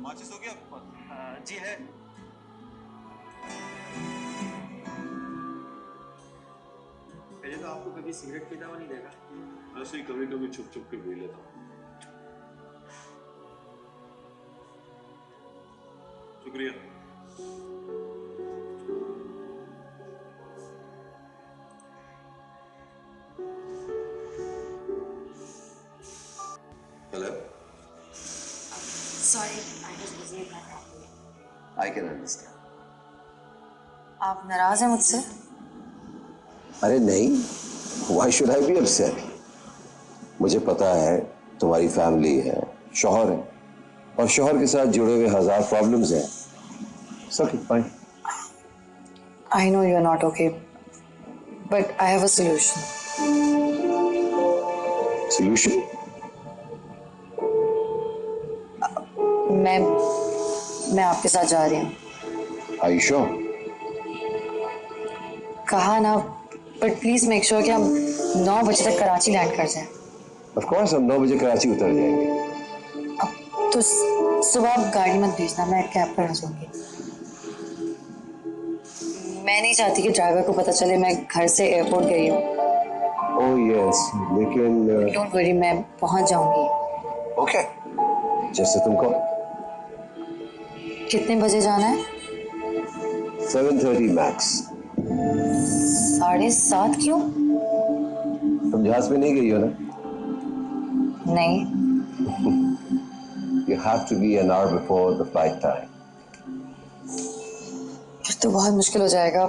माचिस हो गया आपके पास? जी है। पहले तो आपको कभी सिगरेट पीता हुआ नहीं देखा। ऐसे ही कभी कभी छुप छुप के पी लेता हूँ। शुक्रिया। Hello? Sorry, I was busy with my family. I can understand. आप नाराज हैं मुझसे? अरे नहीं, Why should I be upset? मुझे पता है तुम्हारी फैमिली है, शौहर है, और शौहर के साथ जुड़े हुए हजार प्रॉब्लम्स हैं। Okay, fine. I know you're not okay, but I have a solution. Solution? मैं आपके साथ जा रही हूँ। Are you sure? कहा ना, but please make sure कि हम 9 बजे तक कराची लैंड कर जाएं। Of course, हम 9 बजे कराची उतर जाएंगे। अब तो सुबह आप गाड़ी मत भेजना, मैं कैब पर आ जाऊंगी। मैं नहीं चाहती कि ड्राइवर को पता चले मैं घर से एयरपोर्ट गई हूँ। Oh yes, लेकिन डोंट वरी, मैं पहुंच जाऊंगी। Okay, जैसे तुम कहो। कितने बजे जाना है? 7:30 मैक्स। 7:30 क्यों? तुम जहाज पे नहीं गई हो ना? नहीं। You have to be an hour before the flight time. फिर तो बहुत मुश्किल हो जाएगा।